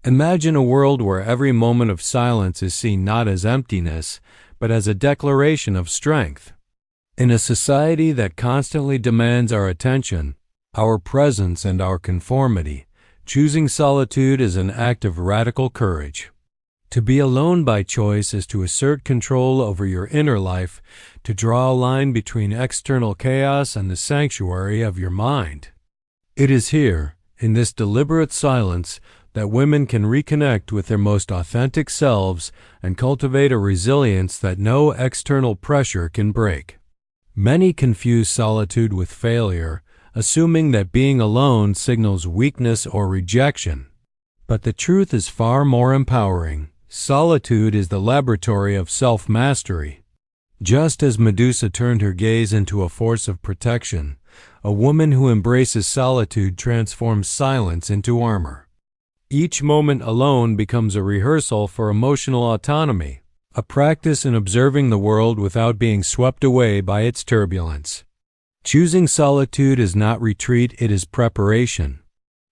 Imagine a world where every moment of silence is seen not as emptiness, but as a declaration of strength. In a society that constantly demands our attention, our presence, and our conformity, choosing solitude is an act of radical courage. To be alone by choice is to assert control over your inner life, to draw a line between external chaos and the sanctuary of your mind. It is here, in this deliberate silence, that women can reconnect with their most authentic selves and cultivate a resilience that no external pressure can break. Many confuse solitude with failure, assuming that being alone signals weakness or rejection. But the truth is far more empowering. Solitude is the laboratory of self-mastery. Just as Medusa turned her gaze into a force of protection, a woman who embraces solitude transforms silence into armor. Each moment alone becomes a rehearsal for emotional autonomy, a practice in observing the world without being swept away by its turbulence. Choosing solitude is not retreat, it is preparation.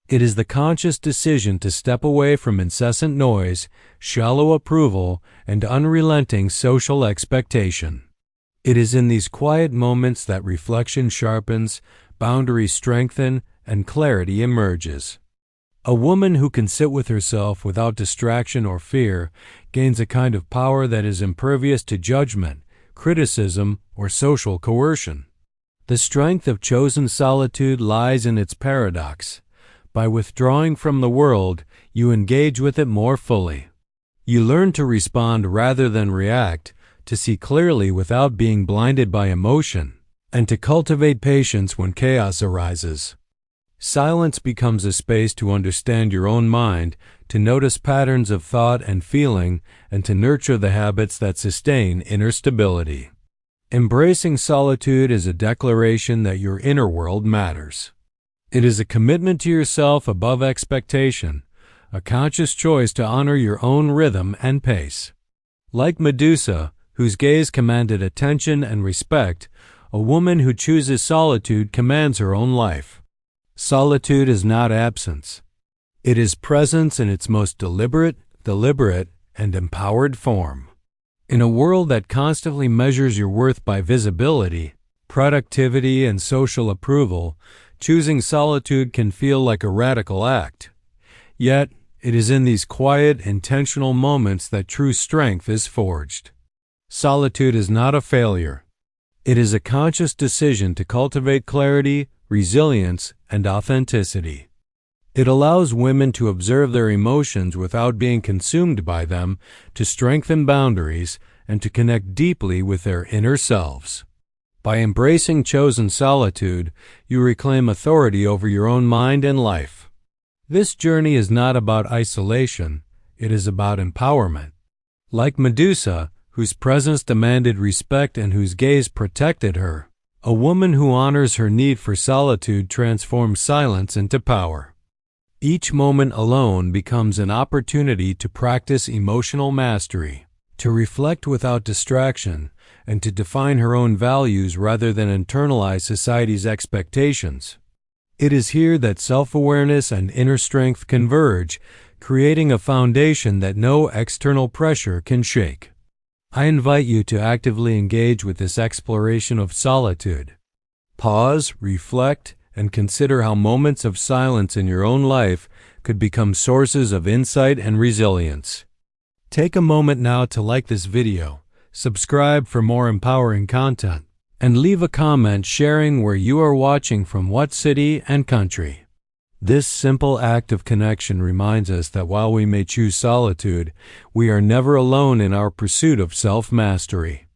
It is the conscious decision to step away from incessant noise, shallow approval, and unrelenting social expectation. It is in these quiet moments that reflection sharpens, boundaries strengthen, and clarity emerges. A woman who can sit with herself without distraction or fear gains a kind of power that is impervious to judgment, criticism, or social coercion. The strength of chosen solitude lies in its paradox. By withdrawing from the world, you engage with it more fully. You learn to respond rather than react, to see clearly without being blinded by emotion, and to cultivate patience when chaos arises. Silence becomes a space to understand your own mind, to notice patterns of thought and feeling, and to nurture the habits that sustain inner stability. Embracing solitude is a declaration that your inner world matters. It is a commitment to yourself above expectation, a conscious choice to honor your own rhythm and pace. Like Medusa, whose gaze commanded attention and respect, a woman who chooses solitude commands her own life. Solitude is not absence. It is presence in its most deliberate, and empowered form. In a world that constantly measures your worth by visibility, productivity, and social approval, choosing solitude can feel like a radical act. Yet, it is in these quiet, intentional moments that true strength is forged. Solitude is not a failure. It is a conscious decision to cultivate clarity, resilience, and authenticity. It allows women to observe their emotions without being consumed by them, to strengthen boundaries, and to connect deeply with their inner selves. By embracing chosen solitude, you reclaim authority over your own mind and life. This journey is not about isolation, it is about empowerment. Like Medusa, whose presence demanded respect and whose gaze protected her, a woman who honors her need for solitude transforms silence into power. Each moment alone becomes an opportunity to practice emotional mastery, to reflect without distraction, and to define her own values rather than internalize society's expectations. It is here that self-awareness and inner strength converge, creating a foundation that no external pressure can shake. I invite you to actively engage with this exploration of solitude. Pause, reflect, and consider how moments of silence in your own life could become sources of insight and resilience. Take a moment now to like this video, subscribe for more empowering content, and leave a comment sharing where you are watching from, what city and country. This simple act of connection reminds us that while we may choose solitude, we are never alone in our pursuit of self-mastery.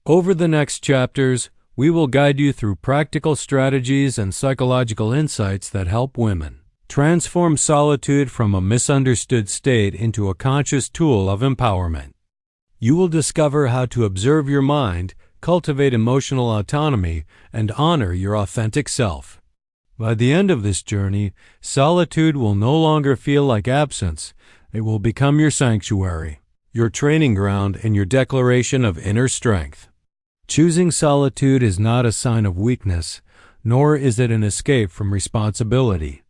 Over the next chapters, we will guide you through practical strategies and psychological insights that help women transform solitude from a misunderstood state into a conscious tool of empowerment. You will discover how to observe your mind, cultivate emotional autonomy, and honor your authentic self. By the end of this journey, solitude will no longer feel like absence. It will become your sanctuary, your training ground, and your declaration of inner strength. Choosing solitude is not a sign of weakness, nor is it an escape from responsibility.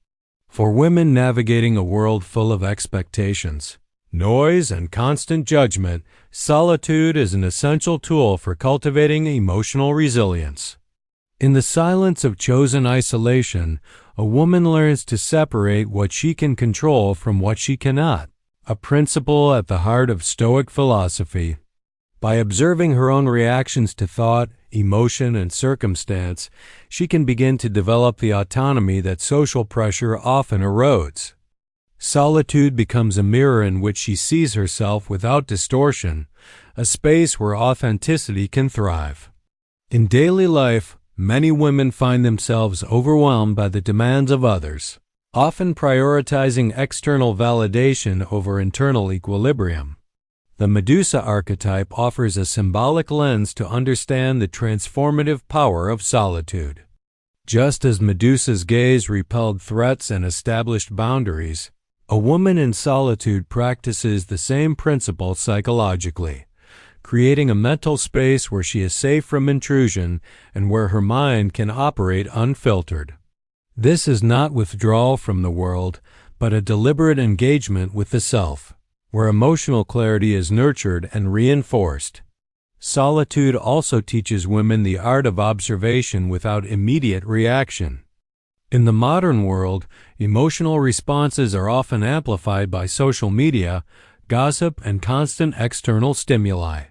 For women navigating a world full of expectations, noise, and constant judgment, solitude is an essential tool for cultivating emotional resilience. In the silence of chosen isolation, a woman learns to separate what she can control from what she cannot, a principle at the heart of Stoic philosophy. By observing her own reactions to thought, emotion, and circumstance, she can begin to develop the autonomy that social pressure often erodes. Solitude becomes a mirror in which she sees herself without distortion, a space where authenticity can thrive. In daily life, many women find themselves overwhelmed by the demands of others, often prioritizing external validation over internal equilibrium. The Medusa archetype offers a symbolic lens to understand the transformative power of solitude. Just as Medusa's gaze repelled threats and established boundaries, a woman in solitude practices the same principle psychologically, creating a mental space where she is safe from intrusion and where her mind can operate unfiltered. This is not withdrawal from the world, but a deliberate engagement with the self, where emotional clarity is nurtured and reinforced. Solitude also teaches women the art of observation without immediate reaction. In the modern world, emotional responses are often amplified by social media, gossip, and constant external stimuli.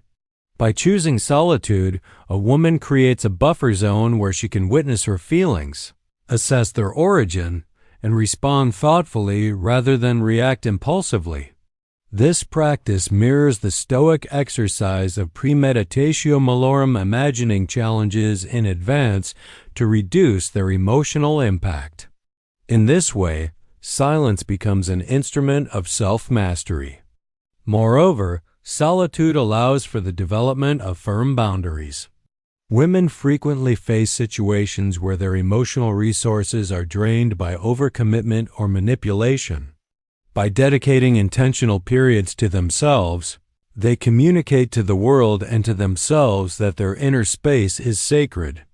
By choosing solitude, a woman creates a buffer zone where she can witness her feelings, assess their origin, and respond thoughtfully rather than react impulsively. This practice mirrors the Stoic exercise of premeditatio malorum, imagining challenges in advance to reduce their emotional impact. In this way, silence becomes an instrument of self-mastery. Moreover, solitude allows for the development of firm boundaries. Women frequently face situations where their emotional resources are drained by overcommitment or manipulation. By dedicating intentional periods to themselves, they communicate to the world and to themselves that their inner space is sacred.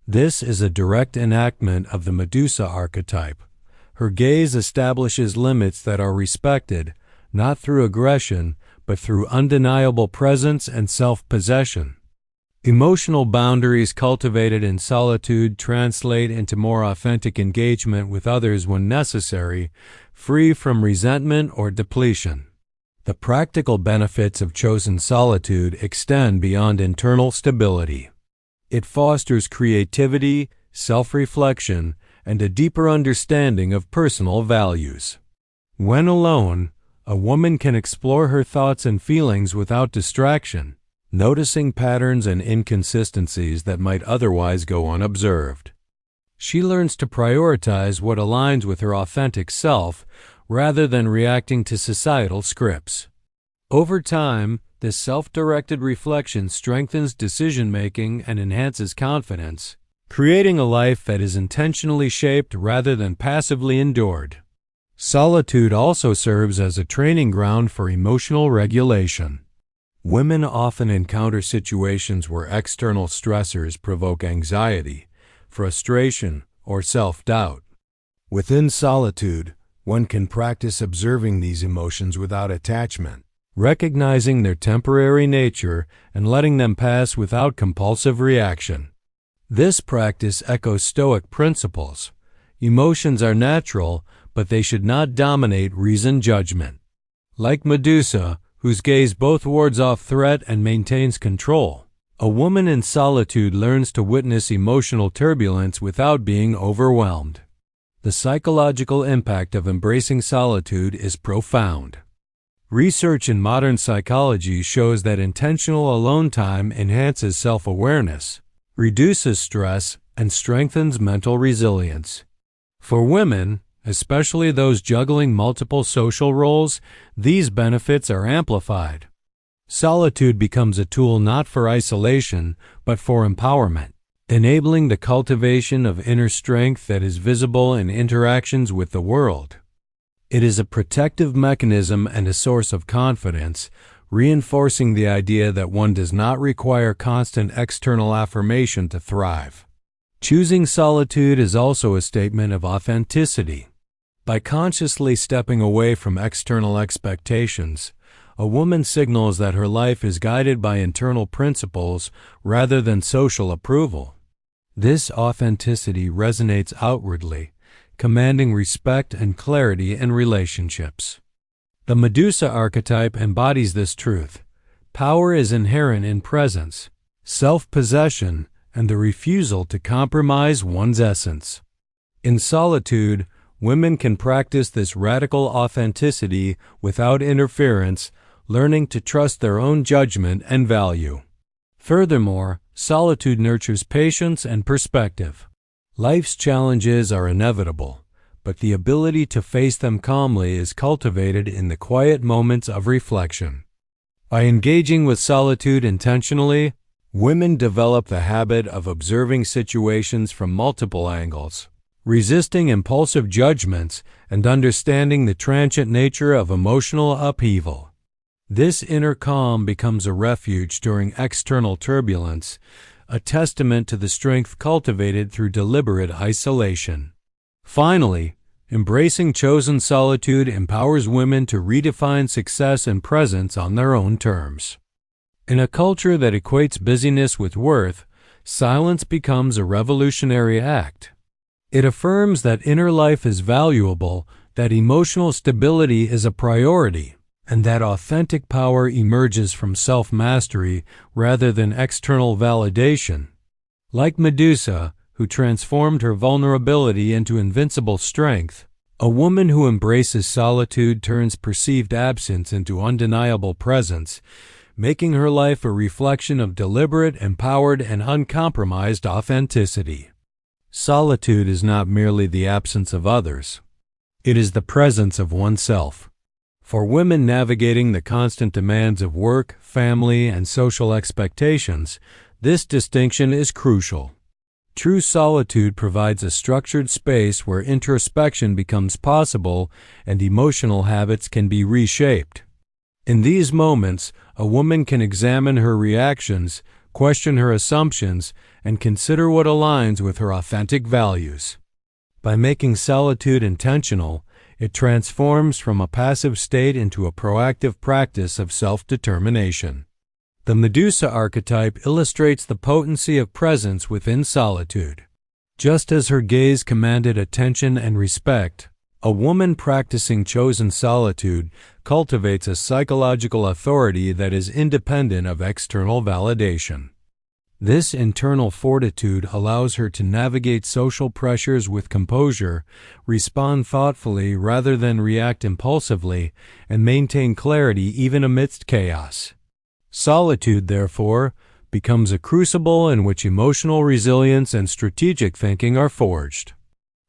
This is a direct enactment of the Medusa archetype. Her gaze establishes limits that are respected, not through aggression, but through undeniable presence and self-possession. Emotional boundaries cultivated in solitude translate into more authentic engagement with others when necessary, free from resentment or depletion. The practical benefits of chosen solitude extend beyond internal stability. It fosters creativity, self-reflection, and a deeper understanding of personal values. When alone, a woman can explore her thoughts and feelings without distraction, noticing patterns and inconsistencies that might otherwise go unobserved. She learns to prioritize what aligns with her authentic self rather than reacting to societal scripts. Over time, this self-directed reflection strengthens decision-making and enhances confidence, creating a life that is intentionally shaped rather than passively endured. Solitude also serves as a training ground for emotional regulation. Women often encounter situations where external stressors provoke anxiety, frustration, or self-doubt. Within solitude, one can practice observing these emotions without attachment, recognizing their temporary nature and letting them pass without compulsive reaction. This practice echoes Stoic principles. Emotions are natural, but they should not dominate reasoned judgment. Like Medusa, whose gaze both wards off threat and maintains control, a woman in solitude learns to witness emotional turbulence without being overwhelmed. The psychological impact of embracing solitude is profound. Research in modern psychology shows that intentional alone time enhances self-awareness, reduces stress, and strengthens mental resilience. For women, especially those juggling multiple social roles, these benefits are amplified. Solitude becomes a tool not for isolation, but for empowerment, enabling the cultivation of inner strength that is visible in interactions with the world. It is a protective mechanism and a source of confidence, reinforcing the idea that one does not require constant external affirmation to thrive. Choosing solitude is also a statement of authenticity. By consciously stepping away from external expectations, a woman signals that her life is guided by internal principles rather than social approval. This authenticity resonates outwardly, commanding respect and clarity in relationships. The Medusa archetype embodies this truth. Power is inherent in presence, self-possession, and the refusal to compromise one's essence. In solitude, women can practice this radical authenticity without interference, learning to trust their own judgment and value. Furthermore, solitude nurtures patience and perspective. Life's challenges are inevitable, but the ability to face them calmly is cultivated in the quiet moments of reflection. By engaging with solitude intentionally, women develop the habit of observing situations from multiple angles, resisting impulsive judgments, and understanding the transient nature of emotional upheaval. This inner calm becomes a refuge during external turbulence, a testament to the strength cultivated through deliberate isolation. Finally, embracing chosen solitude empowers women to redefine success and presence on their own terms. In a culture that equates busyness with worth, silence becomes a revolutionary act. It affirms that inner life is valuable, that emotional stability is a priority, and that authentic power emerges from self-mastery rather than external validation. Like Medusa, who transformed her vulnerability into invincible strength, a woman who embraces solitude turns perceived absence into undeniable presence, making her life a reflection of deliberate, empowered, and uncompromised authenticity. Solitude is not merely the absence of others. It is the presence of oneself. For women navigating the constant demands of work, family, and social expectations, this distinction is crucial. True solitude provides a structured space where introspection becomes possible and emotional habits can be reshaped. In these moments, a woman can examine her reactions, question her assumptions, and consider what aligns with her authentic values. By making solitude intentional, it transforms from a passive state into a proactive practice of self-determination. The Medusa archetype illustrates the potency of presence within solitude. Just as her gaze commanded attention and respect, a woman practicing chosen solitude cultivates a psychological authority that is independent of external validation. This internal fortitude allows her to navigate social pressures with composure, respond thoughtfully rather than react impulsively, and maintain clarity even amidst chaos. Solitude, therefore, becomes a crucible in which emotional resilience and strategic thinking are forged.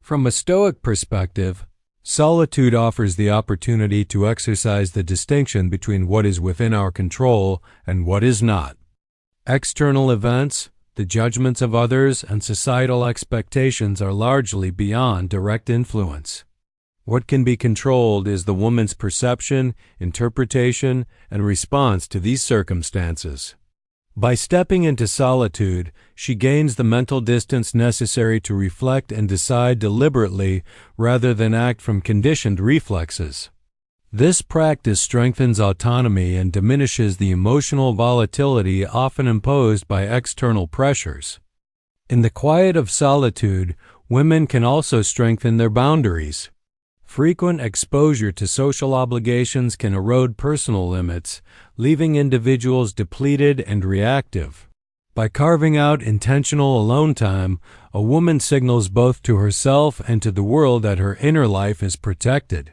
From a Stoic perspective, solitude offers the opportunity to exercise the distinction between what is within our control and what is not. External events, the judgments of others, and societal expectations are largely beyond direct influence. What can be controlled is the woman's perception, interpretation, and response to these circumstances. By stepping into solitude, she gains the mental distance necessary to reflect and decide deliberately rather than act from conditioned reflexes. This practice strengthens autonomy and diminishes the emotional volatility often imposed by external pressures. In the quiet of solitude, women can also strengthen their boundaries. Frequent exposure to social obligations can erode personal limits, leaving individuals depleted and reactive. By carving out intentional alone time, a woman signals both to herself and to the world that her inner life is protected.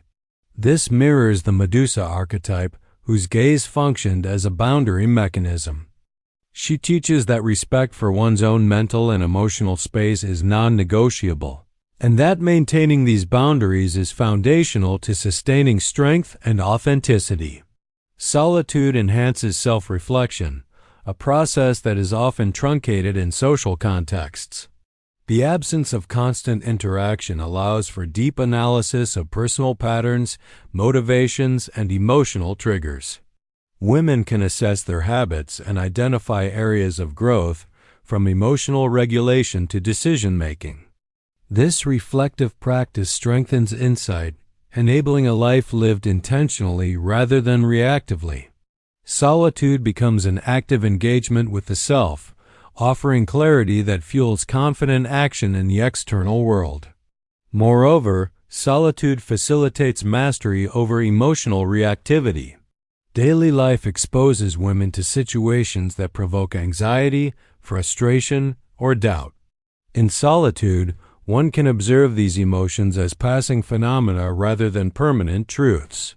This mirrors the Medusa archetype, whose gaze functioned as a boundary mechanism. She teaches that respect for one's own mental and emotional space is non-negotiable, and that maintaining these boundaries is foundational to sustaining strength and authenticity. Solitude enhances self-reflection, a process that is often truncated in social contexts. The absence of constant interaction allows for deep analysis of personal patterns, motivations, and emotional triggers. Women can assess their habits and identify areas of growth, from emotional regulation to decision-making. This reflective practice strengthens insight, enabling a life lived intentionally rather than reactively. Solitude becomes an active engagement with the self, offering clarity that fuels confident action in the external world. Moreover, solitude facilitates mastery over emotional reactivity. Daily life exposes women to situations that provoke anxiety, frustration, or doubt. In solitude, one can observe these emotions as passing phenomena rather than permanent truths.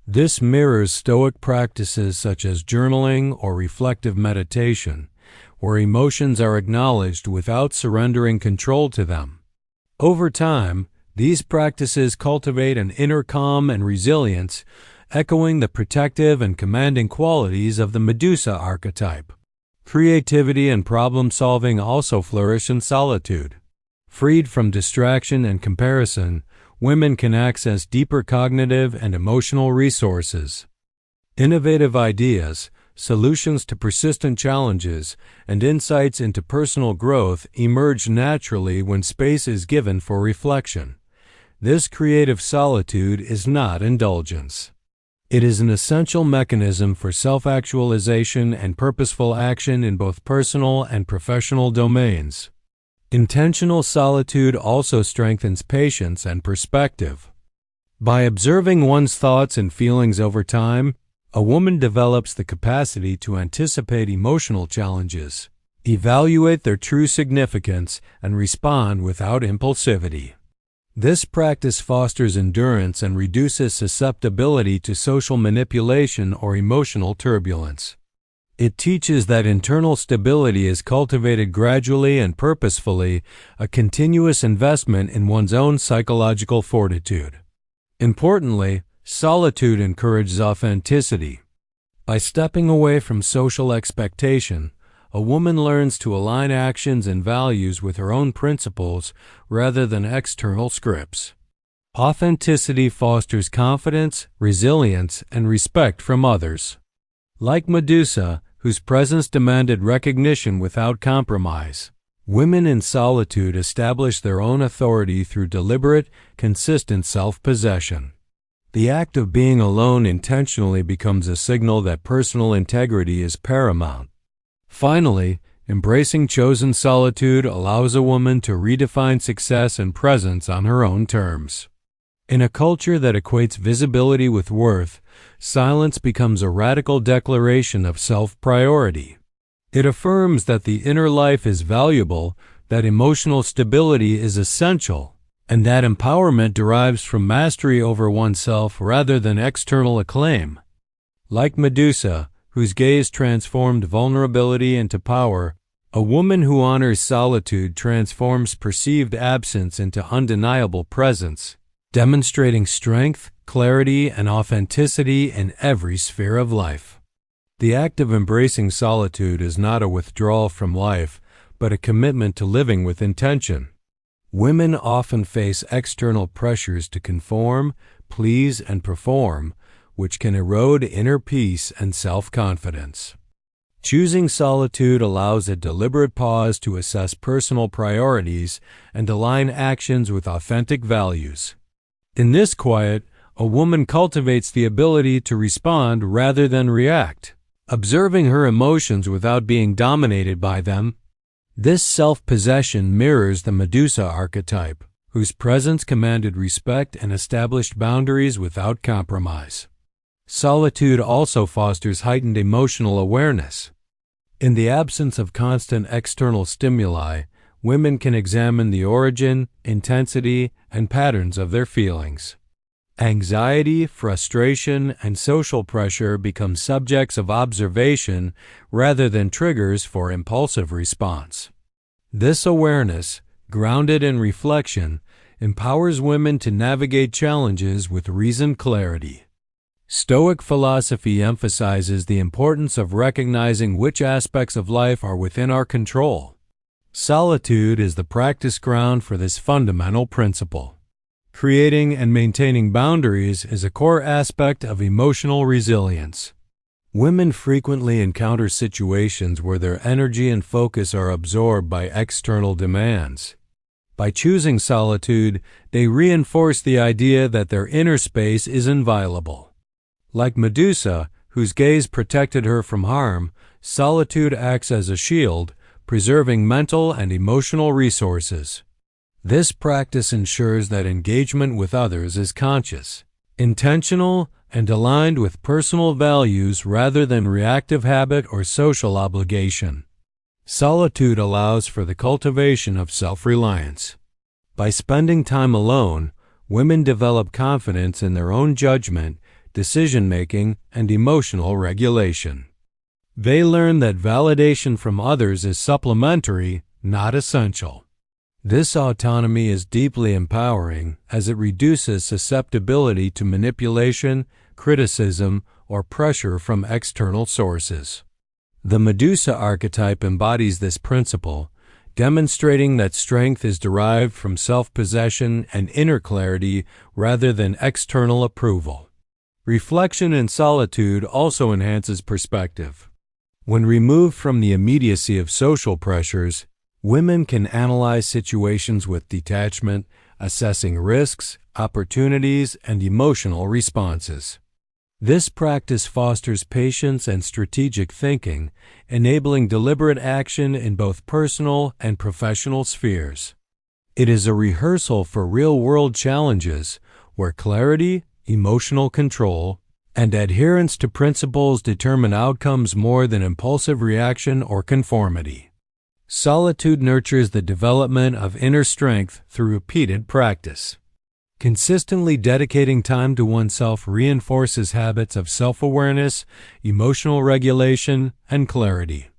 This mirrors Stoic practices such as journaling or reflective meditation, where emotions are acknowledged without surrendering control to them. Over time, these practices cultivate an inner calm and resilience, echoing the protective and commanding qualities of the Medusa archetype. Creativity and problem-solving also flourish in solitude. Freed from distraction and comparison, women can access deeper cognitive and emotional resources. Innovative ideas, solutions to persistent challenges, and insights into personal growth emerge naturally when space is given for reflection. This creative solitude is not indulgence. It is an essential mechanism for self-actualization and purposeful action in both personal and professional domains. Intentional solitude also strengthens patience and perspective. By observing one's thoughts and feelings over time, a woman develops the capacity to anticipate emotional challenges, evaluate their true significance, and respond without impulsivity. This practice fosters endurance and reduces susceptibility to social manipulation or emotional turbulence. It teaches that internal stability is cultivated gradually and purposefully, a continuous investment in one's own psychological fortitude. Importantly, solitude encourages authenticity. By stepping away from social expectation, a woman learns to align actions and values with her own principles rather than external scripts. Authenticity fosters confidence, resilience, and respect from others. Like Medusa, whose presence demanded recognition without compromise, women in solitude establish their own authority through deliberate, consistent self-possession. The act of being alone intentionally becomes a signal that personal integrity is paramount. Finally, embracing chosen solitude allows a woman to redefine success and presence on her own terms. In a culture that equates visibility with worth, silence becomes a radical declaration of self-priority. It affirms that the inner life is valuable, that emotional stability is essential, and that empowerment derives from mastery over oneself rather than external acclaim. Like Medusa, whose gaze transformed vulnerability into power, a woman who honors solitude transforms perceived absence into undeniable presence, demonstrating strength, clarity, and authenticity in every sphere of life. The act of embracing solitude is not a withdrawal from life, but a commitment to living with intention. Women often face external pressures to conform, please, and perform, which can erode inner peace and self-confidence. Choosing solitude allows a deliberate pause to assess personal priorities and align actions with authentic values. In this quiet, a woman cultivates the ability to respond rather than react, observing her emotions without being dominated by them. This self-possession mirrors the Medusa archetype, whose presence commanded respect and established boundaries without compromise. Solitude also fosters heightened emotional awareness. In the absence of constant external stimuli, women can examine the origin, intensity, and patterns of their feelings. Anxiety, frustration, and social pressure become subjects of observation rather than triggers for impulsive response. This awareness, grounded in reflection, empowers women to navigate challenges with reasoned clarity. Stoic philosophy emphasizes the importance of recognizing which aspects of life are within our control. Solitude is the practice ground for this fundamental principle. Creating and maintaining boundaries is a core aspect of emotional resilience. Women frequently encounter situations where their energy and focus are absorbed by external demands. By choosing solitude, they reinforce the idea that their inner space is inviolable. Like Medusa, whose gaze protected her from harm, solitude acts as a shield, preserving mental and emotional resources. This practice ensures that engagement with others is conscious, intentional, and aligned with personal values rather than reactive habit or social obligation. Solitude allows for the cultivation of self-reliance. By spending time alone, women develop confidence in their own judgment, decision-making, and emotional regulation. They learn that validation from others is supplementary, not essential. This autonomy is deeply empowering as it reduces susceptibility to manipulation, criticism, or pressure from external sources. The Medusa archetype embodies this principle, demonstrating that strength is derived from self-possession and inner clarity rather than external approval. Reflection in solitude also enhances perspective. When removed from the immediacy of social pressures, women can analyze situations with detachment, assessing risks, opportunities, and emotional responses. This practice fosters patience and strategic thinking, enabling deliberate action in both personal and professional spheres. It is a rehearsal for real-world challenges where clarity, emotional control, and adherence to principles determine outcomes more than impulsive reaction or conformity. Solitude nurtures the development of inner strength through repeated practice. Consistently dedicating time to oneself reinforces habits of self-awareness, emotional regulation, and clarity.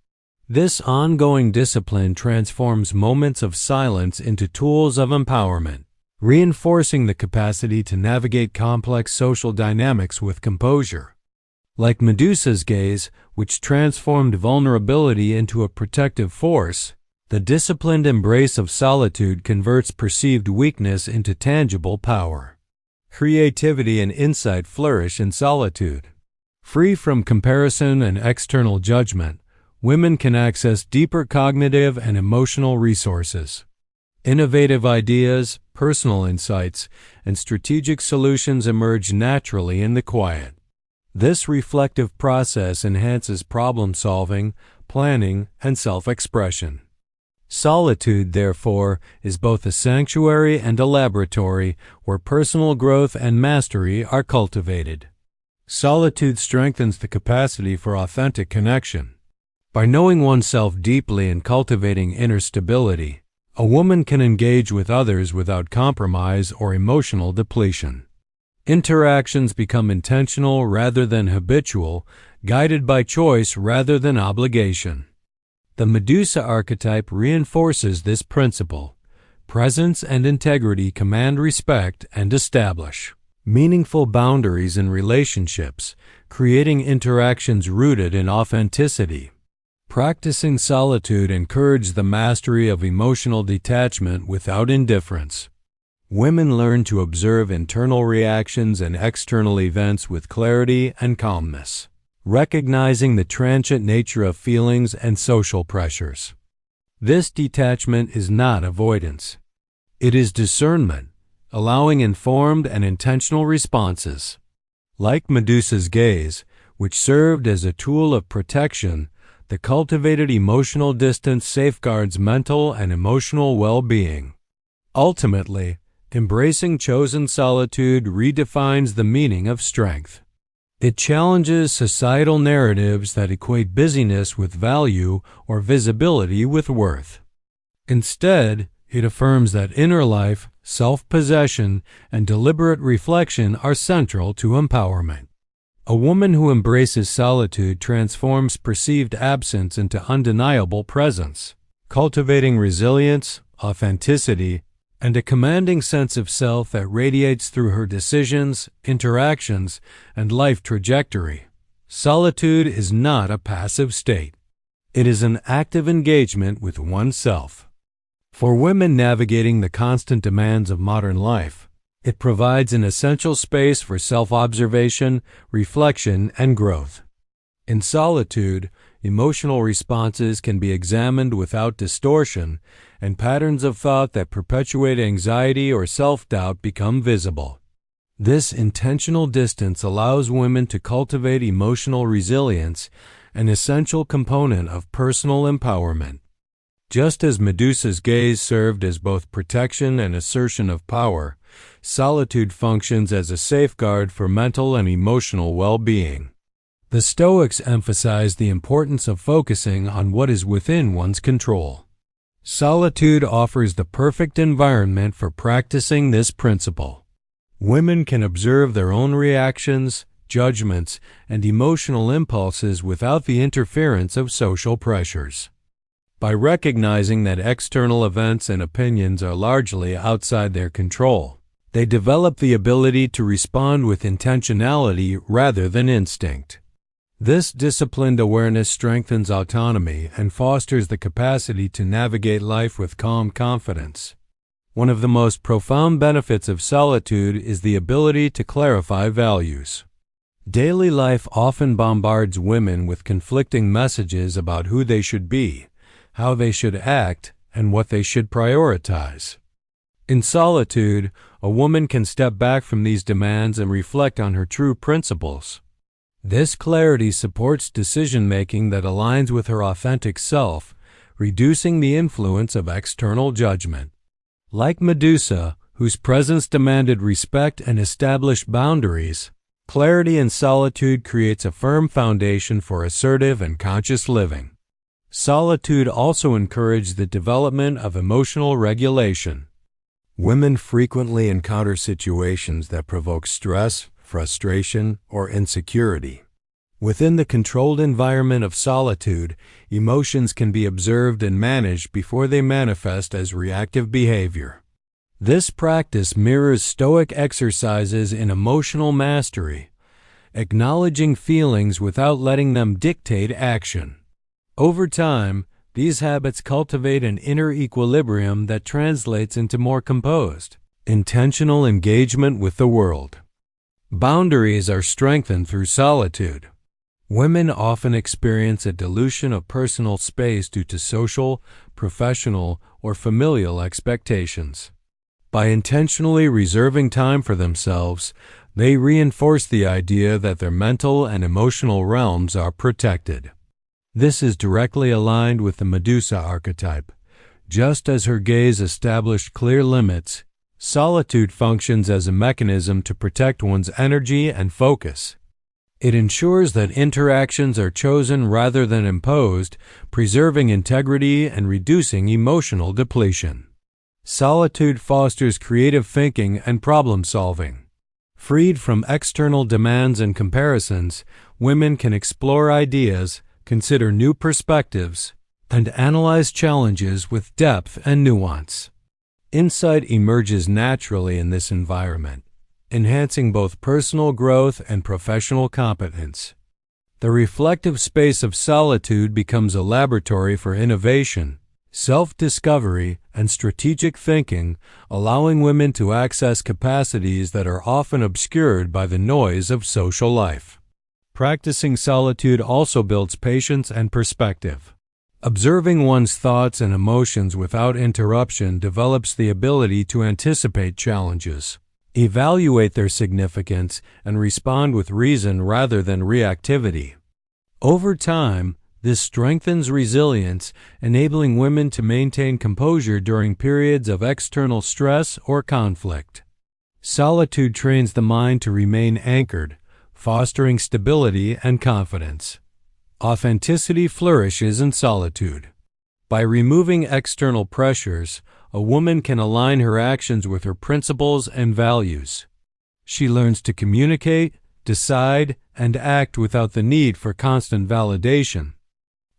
This ongoing discipline transforms moments of silence into tools of empowerment, reinforcing the capacity to navigate complex social dynamics with composure. Like Medusa's gaze, which transformed vulnerability into a protective force, the disciplined embrace of solitude converts perceived weakness into tangible power. Creativity and insight flourish in solitude. Free from comparison and external judgment, women can access deeper cognitive and emotional resources. Innovative ideas, personal insights, and strategic solutions emerge naturally in the quiet. This reflective process enhances problem-solving, planning, and self-expression. Solitude, therefore, is both a sanctuary and a laboratory where personal growth and mastery are cultivated. Solitude strengthens the capacity for authentic connection. By knowing oneself deeply and cultivating inner stability, a woman can engage with others without compromise or emotional depletion. Interactions become intentional rather than habitual, guided by choice rather than obligation. The Medusa archetype reinforces this principle. Presence and integrity command respect and establish meaningful boundaries in relationships, creating interactions rooted in authenticity. Practicing solitude encourages the mastery of emotional detachment without indifference. Women learn to observe internal reactions and external events with clarity and calmness, recognizing the transient nature of feelings and social pressures. This detachment is not avoidance. It is discernment, allowing informed and intentional responses. Like Medusa's gaze, which served as a tool of protection, the cultivated emotional distance safeguards mental and emotional well-being. Ultimately, embracing chosen solitude redefines the meaning of strength. It challenges societal narratives that equate busyness with value or visibility with worth. Instead, it affirms that inner life, self-possession, and deliberate reflection are central to empowerment. A woman who embraces solitude transforms perceived absence into undeniable presence, cultivating resilience, authenticity, and a commanding sense of self that radiates through her decisions, interactions, and life trajectory. Solitude is not a passive state. It is an active engagement with oneself. For women navigating the constant demands of modern life, it provides an essential space for self-observation, reflection, and growth. In solitude, Emotional responses can be examined without distortion, and patterns of thought that perpetuate anxiety or self-doubt become visible. This intentional distance allows women to cultivate emotional resilience, an essential component of personal empowerment. Just as Medusa's gaze served as both protection and assertion of power, solitude functions as a safeguard for mental and emotional well-being. The Stoics emphasize the importance of focusing on what is within one's control. Solitude offers the perfect environment for practicing this principle. Women can observe their own reactions, judgments, and emotional impulses without the interference of social pressures. By recognizing that external events and opinions are largely outside their control, they develop the ability to respond with intentionality rather than instinct. This disciplined awareness strengthens autonomy and fosters the capacity to navigate life with calm confidence. One of the most profound benefits of solitude is the ability to clarify values. Daily life often bombards women with conflicting messages about who they should be, how they should act, and what they should prioritize. In solitude, a woman can step back from these demands and reflect on her true principles. This clarity supports decision-making that aligns with her authentic self, reducing the influence of external judgment. Like Medusa, whose presence demanded respect and established boundaries, clarity in solitude creates a firm foundation for assertive and conscious living. Solitude also encourages the development of emotional regulation. Women frequently encounter situations that provoke stress, frustration, or insecurity. Within the controlled environment of solitude, emotions can be observed and managed before they manifest as reactive behavior. This practice mirrors Stoic exercises in emotional mastery, acknowledging feelings without letting them dictate action. Over time, these habits cultivate an inner equilibrium that translates into more composed, intentional engagement with the world. Boundaries are strengthened through solitude. Women often experience a dilution of personal space due to social, professional, or familial expectations. By intentionally reserving time for themselves, they reinforce the idea that their mental and emotional realms are protected. This is directly aligned with the Medusa archetype. Just as her gaze established clear limits, solitude functions as a mechanism to protect one's energy and focus. It ensures that interactions are chosen rather than imposed, preserving integrity and reducing emotional depletion. Solitude fosters creative thinking and problem-solving. Freed from external demands and comparisons, women can explore ideas, consider new perspectives, and analyze challenges with depth and nuance. Insight emerges naturally in this environment, enhancing both personal growth and professional competence. The reflective space of solitude becomes a laboratory for innovation, self-discovery, and strategic thinking, allowing women to access capacities that are often obscured by the noise of social life. Practicing solitude also builds patience and perspective. Observing one's thoughts and emotions without interruption develops the ability to anticipate challenges, evaluate their significance, and respond with reason rather than reactivity. Over time, this strengthens resilience, enabling women to maintain composure during periods of external stress or conflict. Solitude trains the mind to remain anchored, fostering stability and confidence. Authenticity flourishes in solitude. By removing external pressures, a woman can align her actions with her principles and values. She learns to communicate, decide, and act without the need for constant validation.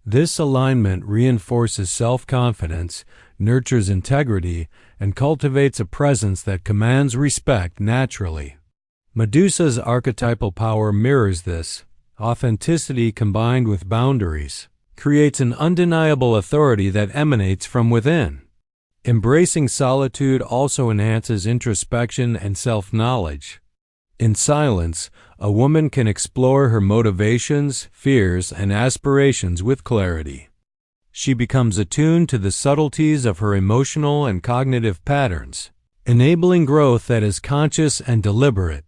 This alignment reinforces self-confidence, nurtures integrity, and cultivates a presence that commands respect naturally. Medusa's archetypal power mirrors this. Authenticity combined with boundaries creates an undeniable authority that emanates from within. Embracing solitude also enhances introspection and self-knowledge. In silence, a woman can explore her motivations, fears, and aspirations with clarity. She becomes attuned to the subtleties of her emotional and cognitive patterns, enabling growth that is conscious and deliberate.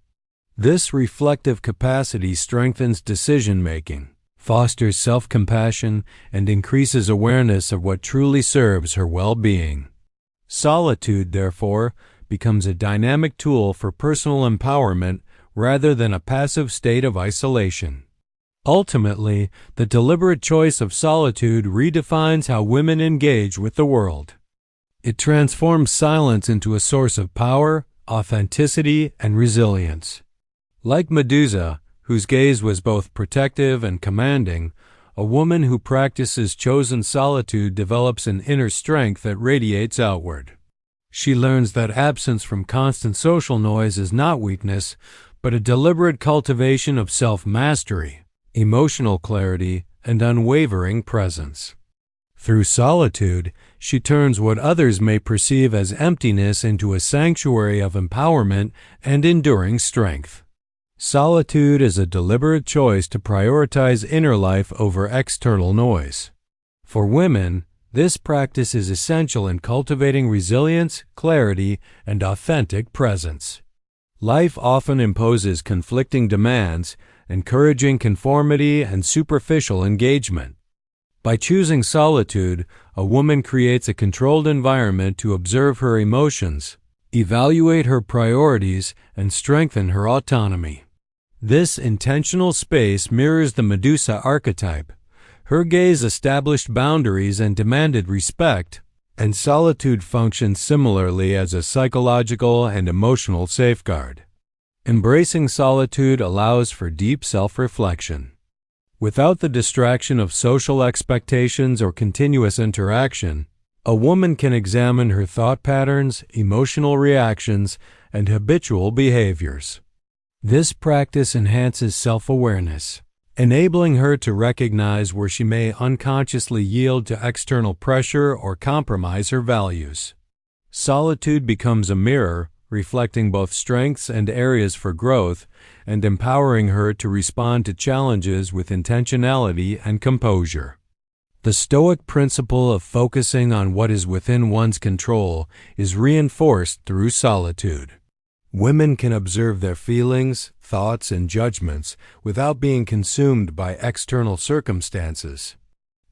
This reflective capacity strengthens decision-making, fosters self-compassion, and increases awareness of what truly serves her well-being. Solitude, therefore, becomes a dynamic tool for personal empowerment rather than a passive state of isolation. Ultimately, the deliberate choice of solitude redefines how women engage with the world. It transforms silence into a source of power, authenticity, and resilience. Like Medusa, whose gaze was both protective and commanding, a woman who practices chosen solitude develops an inner strength that radiates outward. She learns that absence from constant social noise is not weakness, but a deliberate cultivation of self-mastery, emotional clarity, and unwavering presence. Through solitude, she turns what others may perceive as emptiness into a sanctuary of empowerment and enduring strength. Solitude is a deliberate choice to prioritize inner life over external noise. For women, this practice is essential in cultivating resilience, clarity, and authentic presence. Life often imposes conflicting demands, encouraging conformity and superficial engagement. By choosing solitude, a woman creates a controlled environment to observe her emotions, evaluate her priorities, and strengthen her autonomy. This intentional space mirrors the Medusa archetype. Her gaze established boundaries and demanded respect, and solitude functions similarly as a psychological and emotional safeguard. Embracing solitude allows for deep self-reflection. Without the distraction of social expectations or continuous interaction, a woman can examine her thought patterns, emotional reactions, and habitual behaviors. This practice enhances self-awareness, enabling her to recognize where she may unconsciously yield to external pressure or compromise her values. Solitude becomes a mirror, reflecting both strengths and areas for growth, and empowering her to respond to challenges with intentionality and composure. The Stoic principle of focusing on what is within one's control is reinforced through solitude. Women can observe their feelings, thoughts, and judgments without being consumed by external circumstances.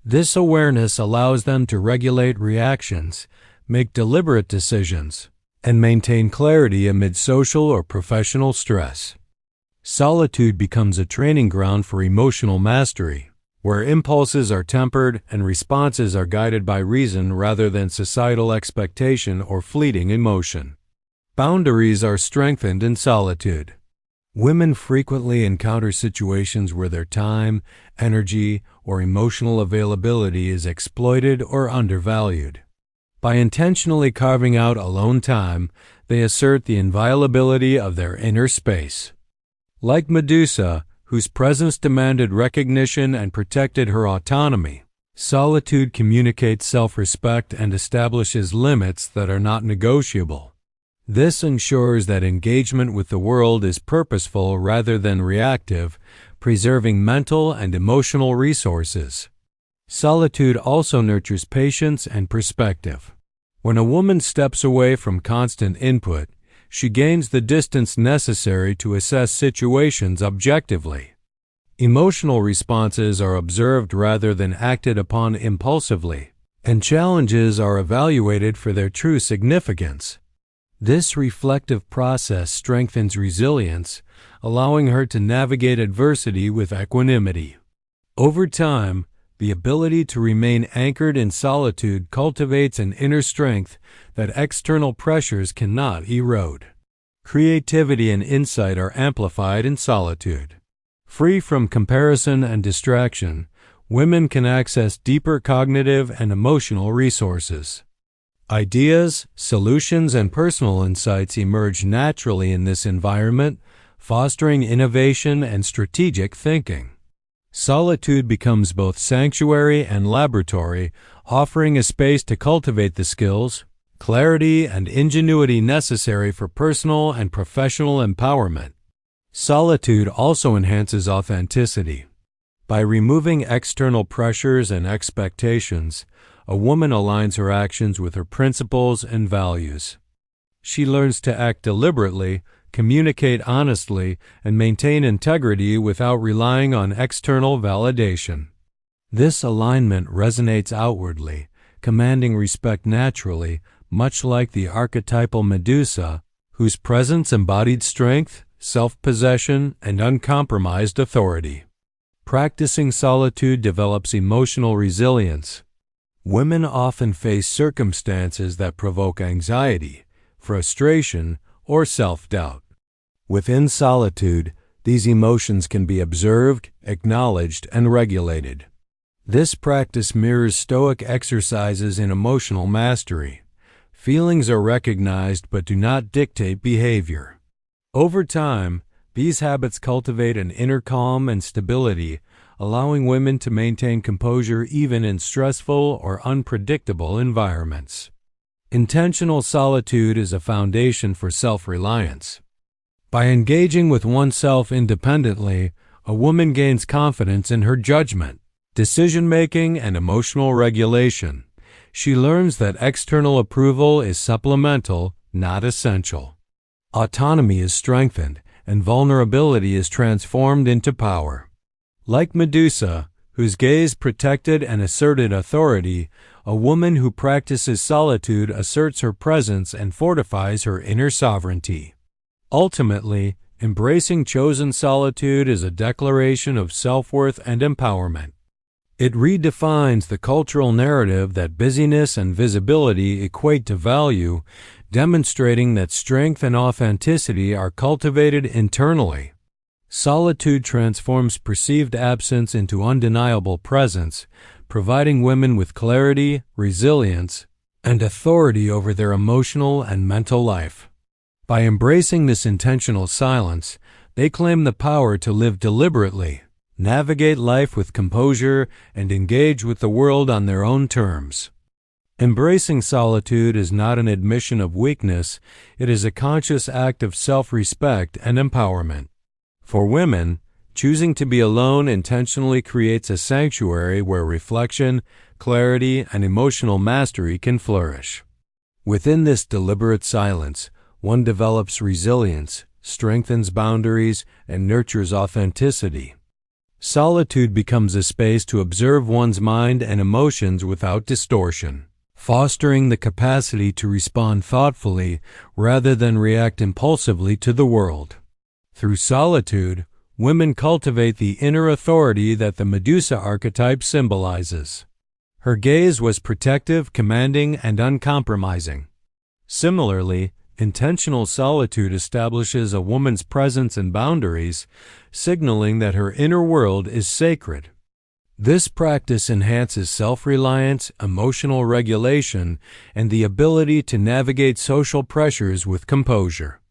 This awareness allows them to regulate reactions, make deliberate decisions, and maintain clarity amid social or professional stress. Solitude becomes a training ground for emotional mastery, where impulses are tempered and responses are guided by reason rather than societal expectation or fleeting emotion. Boundaries are strengthened in solitude. Women frequently encounter situations where their time, energy, or emotional availability is exploited or undervalued. By intentionally carving out alone time, they assert the inviolability of their inner space. Like Medusa, whose presence demanded recognition and protected her autonomy, solitude communicates self-respect and establishes limits that are not negotiable. This ensures that engagement with the world is purposeful rather than reactive, preserving mental and emotional resources. Solitude also nurtures patience and perspective. When a woman steps away from constant input, she gains the distance necessary to assess situations objectively. Emotional responses are observed rather than acted upon impulsively, and challenges are evaluated for their true significance. This reflective process strengthens resilience, allowing her to navigate adversity with equanimity. Over time, the ability to remain anchored in solitude cultivates an inner strength that external pressures cannot erode. Creativity and insight are amplified in solitude. Free from comparison and distraction, women can access deeper cognitive and emotional resources. Ideas, solutions, and personal insights emerge naturally in this environment, fostering innovation and strategic thinking. Solitude becomes both sanctuary and laboratory, offering a space to cultivate the skills, clarity, and ingenuity necessary for personal and professional empowerment. Solitude also enhances authenticity. By removing external pressures and expectations, a woman aligns her actions with her principles and values. She learns to act deliberately, communicate honestly, and maintain integrity without relying on external validation. This alignment resonates outwardly, commanding respect naturally, much like the archetypal Medusa, whose presence embodied strength, self-possession, and uncompromised authority. Practicing solitude develops emotional resilience. Women often face circumstances that provoke anxiety, frustration, or self-doubt. Within solitude, these emotions can be observed, acknowledged, and regulated. This practice mirrors Stoic exercises in emotional mastery. Feelings are recognized but do not dictate behavior. Over time, these habits cultivate an inner calm and stability, allowing women to maintain composure even in stressful or unpredictable environments. Intentional solitude is a foundation for self-reliance. By engaging with oneself independently, a woman gains confidence in her judgment, decision-making, and emotional regulation. She learns that external approval is supplemental, not essential. Autonomy is strengthened, and vulnerability is transformed into power. Like Medusa, whose gaze protected and asserted authority, a woman who practices solitude asserts her presence and fortifies her inner sovereignty. Ultimately, embracing chosen solitude is a declaration of self-worth and empowerment. It redefines the cultural narrative that busyness and visibility equate to value, demonstrating that strength and authenticity are cultivated internally. Solitude transforms perceived absence into undeniable presence, providing women with clarity, resilience, and authority over their emotional and mental life. By embracing this intentional silence, they claim the power to live deliberately, navigate life with composure, and engage with the world on their own terms. Embracing solitude is not an admission of weakness, it is a conscious act of self-respect and empowerment. For women, choosing to be alone intentionally creates a sanctuary where reflection, clarity, and emotional mastery can flourish. Within this deliberate silence, one develops resilience, strengthens boundaries, and nurtures authenticity. Solitude becomes a space to observe one's mind and emotions without distortion, fostering the capacity to respond thoughtfully rather than react impulsively to the world. Through solitude, women cultivate the inner authority that the Medusa archetype symbolizes. Her gaze was protective, commanding, and uncompromising. Similarly, intentional solitude establishes a woman's presence and boundaries, signaling that her inner world is sacred. This practice enhances self-reliance, emotional regulation, and the ability to navigate social pressures with composure.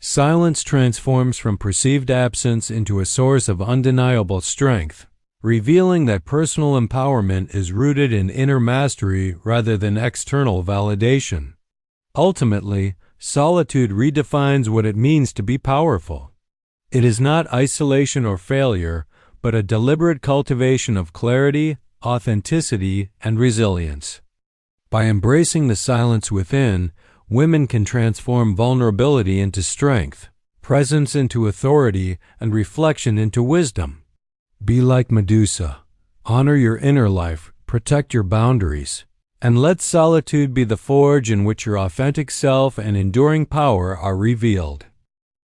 Silence transforms from perceived absence into a source of undeniable strength, revealing that personal empowerment is rooted in inner mastery rather than external validation. Ultimately, solitude redefines what it means to be powerful. It is not isolation or failure, but a deliberate cultivation of clarity, authenticity, and resilience. By embracing the silence within, women can transform vulnerability into strength, presence into authority, and reflection into wisdom. Be like Medusa. Honor your inner life, protect your boundaries, and let solitude be the forge in which your authentic self and enduring power are revealed.